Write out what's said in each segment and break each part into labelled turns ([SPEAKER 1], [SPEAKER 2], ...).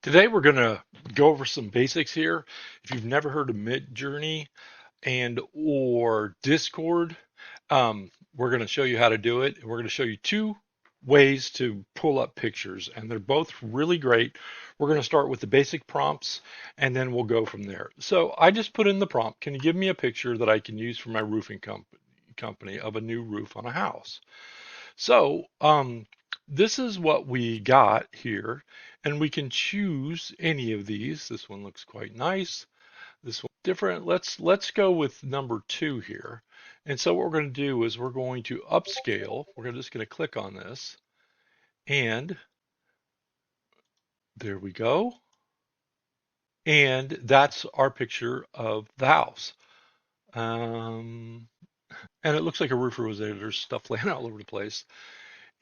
[SPEAKER 1] Today we're going to go over some basics here. If you've never heard of MidJourney and or Discord, we're going to show you how to do it. And we're going to show you two ways to pull up pictures, and they're both really great. We're going to start with the basic prompts, and then we'll go from there. So I just put in the prompt, can you give me a picture that I can use for my roofing company of a new roof on a house? So this is what we got here, and we can choose any of these. This one looks quite nice. This one different. Let's go with number two here. And so what we're going to do is we're going to upscale. We're just going to click on this, and there we go. And that's our picture of the house. And it looks like a roofer was there. There's stuff laying all over the place.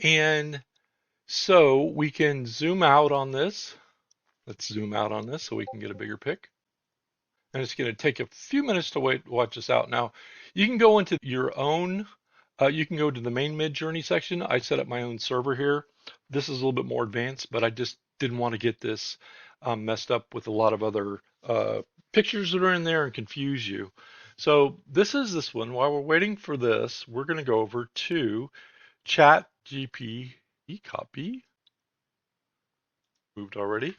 [SPEAKER 1] And so we can zoom out on this. Let's zoom out on this so we can get a bigger pic. And it's going to take a few minutes to watch this out. Now, you can go into your own, you can go to the main MidJourney section. I set up my own server here. This is a little bit more advanced, but I just didn't want to get this messed up with a lot of other pictures that are in there and confuse you. So this is this one. While we're waiting for this, we're going to go over to ChatGPT. Copy. Moved already.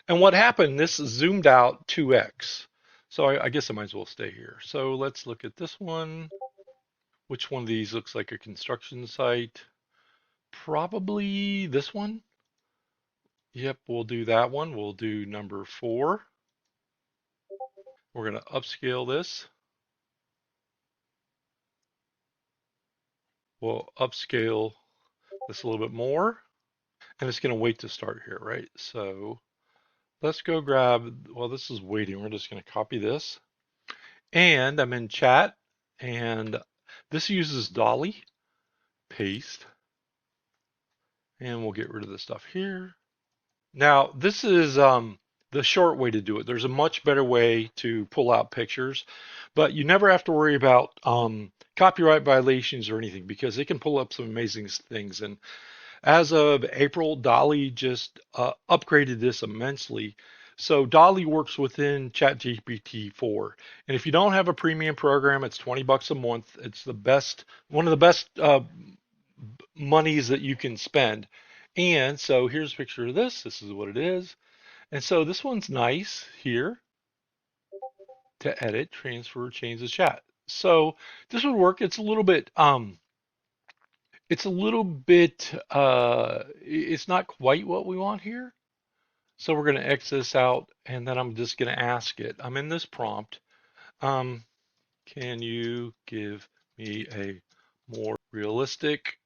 [SPEAKER 1] And what happened, this zoomed out 2x. So I guess I might as well stay here. So let's look at this one. Which one of these looks like a construction site? Probably this one. Yep, we'll do that one. We'll do number 4. We're going to upscale this. We'll upscale this a little bit more. And it's going to wait to start here, right? So let's go grab, well, this is waiting. We're just going to copy this. And I'm in chat, and this uses Dall-E. Paste. And we'll get rid of the stuff here. Now, this is the short way to do it. There's a much better way to pull out pictures, but you never have to worry about copyright violations or anything because it can pull up some amazing things. And as of April, Dall-E just upgraded this immensely. So Dall-E works within ChatGPT 4. And if you don't have a premium program, it's $20 a month. It's the best, one of the best monies that you can spend. And so here's a picture of this. This is what it is. And so this one's nice here to edit, transfer, change the chat. So this would work. It's not quite what we want here. So we're going to X this out, and then I'm just going to ask it. I'm in this prompt. Can you give me a more realistic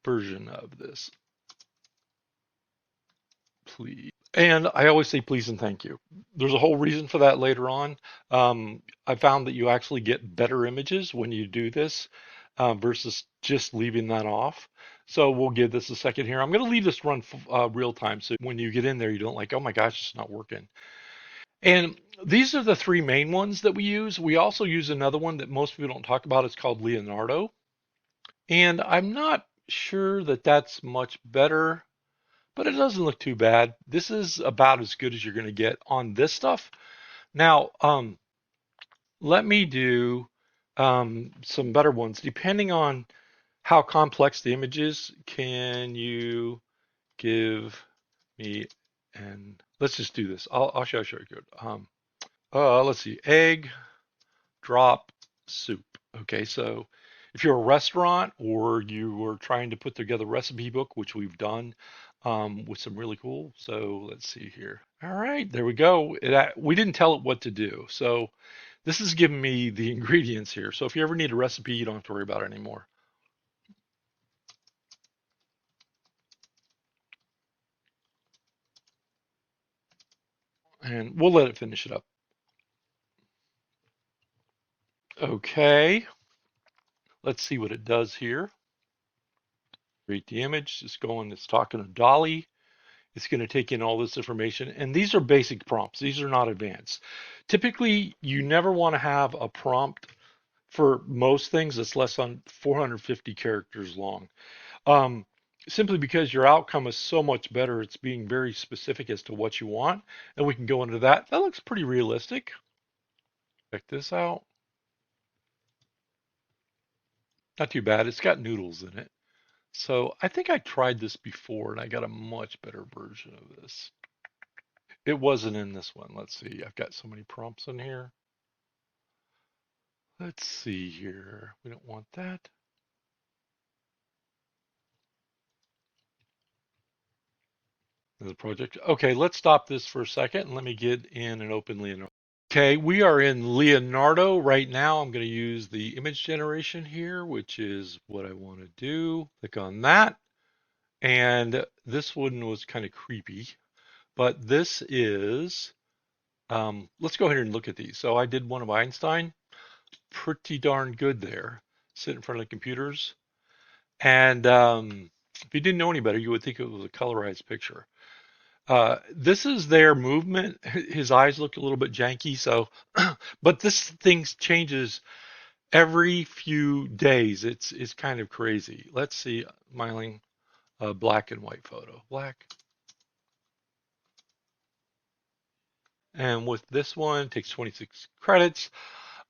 [SPEAKER 1] version of this, please? And I always say please and thank you. There's a whole reason for that later on. I found that you actually get better images when you do this versus just leaving that off. So we'll give this a second here. I'm going to leave this run real time. So when you get in there, you don't like, oh my gosh, it's not working. And these are the three main ones that we use. We also use another one that most people don't talk about. It's called Leonardo. And I'm not sure that that's much better, but it doesn't look too bad. This is about as good as you're going to get on this stuff. Now, let me do some better ones. Depending on how complex the image is, can you give me let's just do this. I'll show you good. Let's see, egg drop soup. Okay, so if you're a restaurant or you were trying to put together a recipe book, which we've done with some really cool. So let's see here. All right, there we go. We didn't tell it what to do. So this is giving me the ingredients here. So if you ever need a recipe, you don't have to worry about it anymore. And we'll let it finish it up. Okay, let's see what it does here. Create the image. It's talking to Dall-E. It's going to take in all this information. And these are basic prompts. These are not advanced. Typically, you never want to have a prompt for most things that's less than 450 characters long. simply because your outcome is so much better. It's being very specific as to what you want, and we can go into that. That looks pretty realistic. Check this out. Not too bad. It's got noodles in it. So I think I tried this before and I got a much better version of this. It wasn't in this one. Let's see. I've got so many prompts in here. Let's see here. We don't want that. The project. Okay, let's stop this for a second and let me get in and open Leonardo. Okay, we are in Leonardo right now. I'm going to use the image generation here, which is what I want to do. Click on that. And this one was kind of creepy, but this is, let's go ahead and look at these. So I did one of Einstein, pretty darn good there. Sit in front of the computers. And if you didn't know any better, you would think it was a colorized picture. This is their movement. His eyes look a little bit janky, so, but this thing changes every few days. It's kind of crazy. Let's see, Myling, black and white photo, black. And with this one, it takes 26 credits.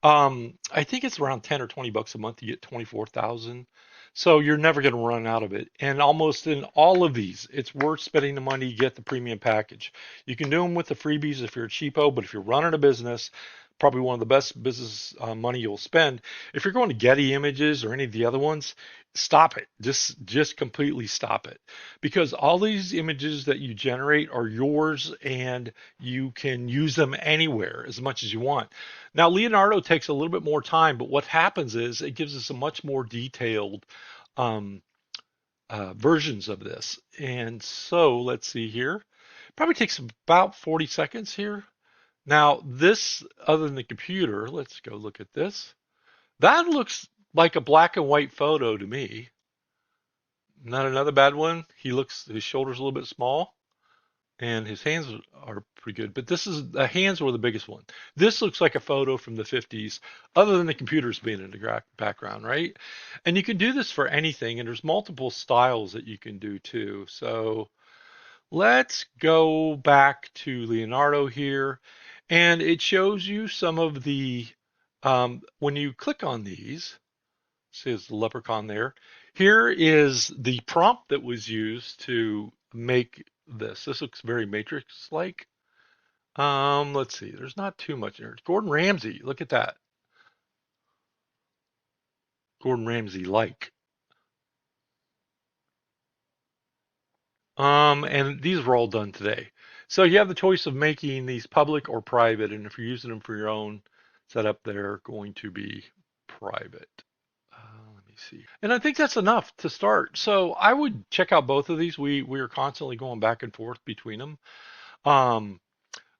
[SPEAKER 1] I think it's around 10 or 20 bucks a month. You get 24,000. So you're never going to run out of it. And almost in all of these, it's worth spending the money to get the premium package. You can do them with the freebies if you're a cheapo, but if you're running a business, probably one of the best business money you'll spend. If you're going to Getty Images or any of the other ones, stop it. Just completely stop it. Because all these images that you generate are yours and you can use them anywhere as much as you want. Now, Leonardo takes a little bit more time, but what happens is it gives us a much more detailed um, versions of this. And so let's see here. Probably takes about 40 seconds here. Now, this, other than the computer, let's go look at this. That looks like a black and white photo to me. Not another bad one. He looks, his shoulder's a little bit small and his hands are pretty good. But this is, the hands were the biggest one. This looks like a photo from the 50s, other than the computers being in the background, right? And you can do this for anything, and there's multiple styles that you can do too. So let's go back to Leonardo here, and it shows you some of the, when you click on these, says the leprechaun there. Here is the prompt that was used to make this. This looks very Matrix-like. Let's see. There's not too much in here. Gordon Ramsay. Look at that. Gordon Ramsay-like. And these were all done today. So you have the choice of making these public or private, and if you're using them for your own setup, they're going to be private. Let me see. And I think that's enough to start. So I would check out both of these. We are constantly going back and forth between them. Um,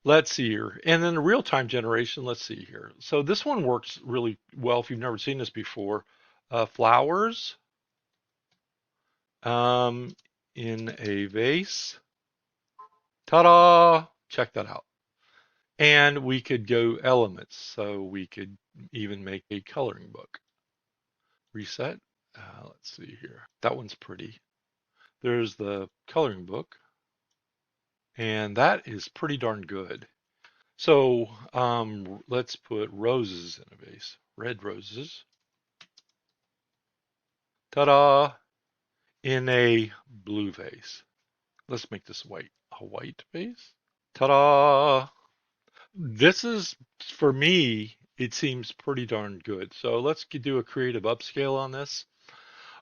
[SPEAKER 1] let's see here. And then the real-time generation, let's see here. So this one works really well if you've never seen this before. Flowers um, in a vase. Ta-da! Check that out. And we could go elements. So we could even make a coloring book. Reset. Let's see here. That one's pretty. There's the coloring book, and that is pretty darn good. So let's put roses in a vase. Red roses. Ta-da! In a blue vase. Let's make this white. A white vase. Ta-da! This is, for me, it seems pretty darn good. So let's do a creative upscale on this.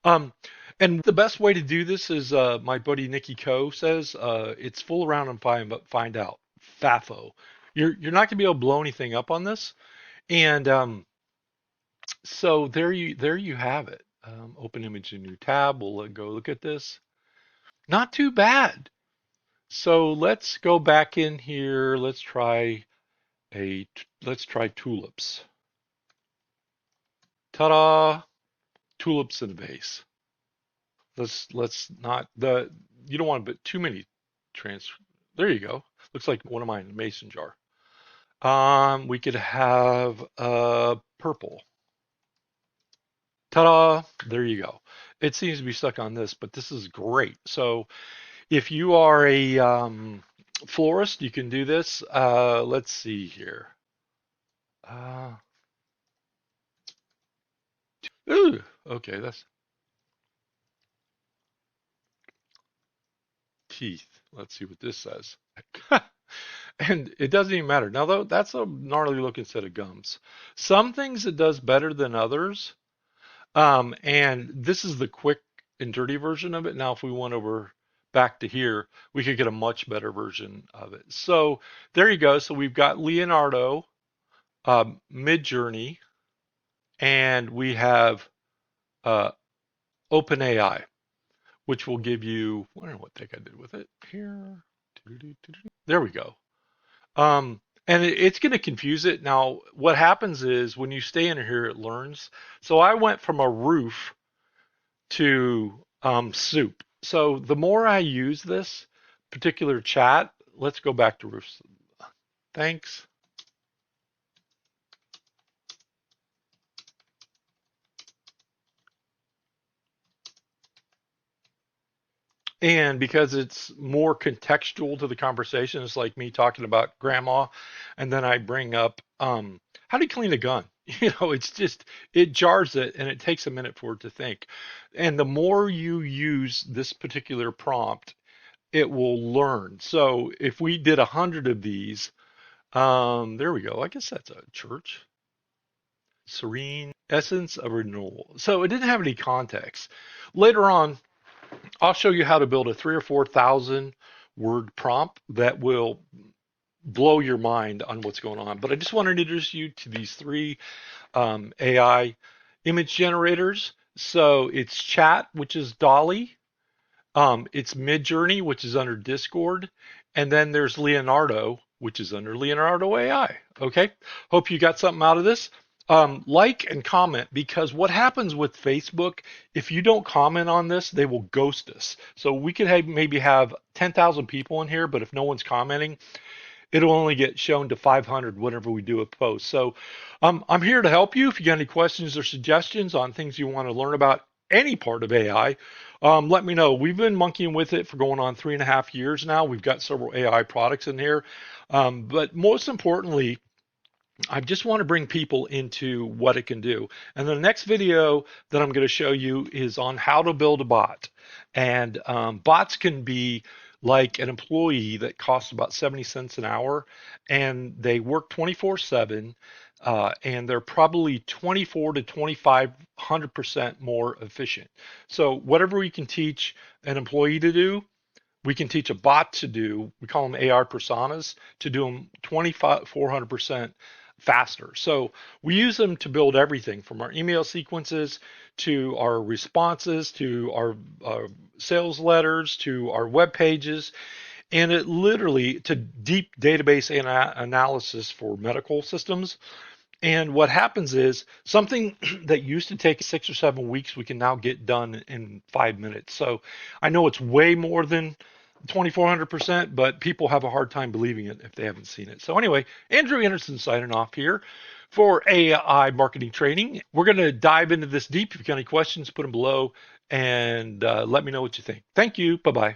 [SPEAKER 1] Um, and the best way to do this is my buddy Nikki Coe says it's fool around and find out. FAFO. You're not gonna be able to blow anything up on this. And so there you have it. Open image in new tab. We'll go look at this. Not too bad. So let's go back in here. Let's try tulips. Ta-da! Tulips in a vase. Let's not the you don't want to put too many trans. There you go. Looks like one of mine, a mason jar. We could have purple. Ta-da! There you go. It seems to be stuck on this, but this is great. So if you are a florist, you can do this. Let's see here. Uh, ooh, okay, that's teeth. Let's see what this says. And it doesn't even matter. Now, though, that's a gnarly looking set of gums. Some things it does better than others. And this is the quick and dirty version of it. Now, if we went over back to here, we could get a much better version of it. So there you go. So we've got Leonardo, MidJourney, and we have uh, OpenAI, which will give you, I don't know what the heck I did with it here. There we go. And it's going to confuse it. Now, what happens is when you stay in here, it learns. So I went from a roof to soup. So the more I use this particular chat, let's go back to roofs. Thanks. And because it's more contextual to the conversation, it's like me talking about grandma, and then I bring up, how do you clean a gun? It's just, it jars it and it takes a minute for it to think. And the more you use this particular prompt, it will learn. So if we did 100 of these, there we go. I guess that's a church. Serene essence of renewal. So it didn't have any context. Later on, I'll show you how to build a 3 or 4 thousand word prompt that will blow your mind on what's going on. But I just want to introduce you to these three AI image generators. So it's Chat, which is Dall-E. It's MidJourney, which is under Discord, and then there's Leonardo, which is under Leonardo AI. Okay, hope you got something out of this. Like and comment, because what happens with Facebook, if you don't comment on this, they will ghost us. So we could maybe have 10,000 people in here, but if no one's commenting, it'll only get shown to 500 whenever we do a post. So I'm here to help you. If you got any questions or suggestions on things you want to learn about any part of AI, let me know. We've been monkeying with it for going on 3.5 years now. We've got several AI products in here. But most importantly, I just want to bring people into what it can do. And the next video that I'm going to show you is on how to build a bot. And bots can be like an employee that costs about 70 cents an hour, and they work 24/7, and they're probably 24 to 2,500% more efficient. So whatever we can teach an employee to do, we can teach a bot to do. We call them AR personas, to do them 2,400% faster. So we use them to build everything from our email sequences to our responses to our sales letters to our web pages, and it literally to deep database analysis for medical systems. And what happens is something that used to take 6 or 7 weeks, we can now get done in 5 minutes. So I know it's way more than 2,400%, but people have a hard time believing it if they haven't seen it. So anyway, Andrew Anderson signing off here for AI marketing training. We're going to dive into this deep. If you got any questions, put them below and let me know what you think. Thank you. Bye-bye.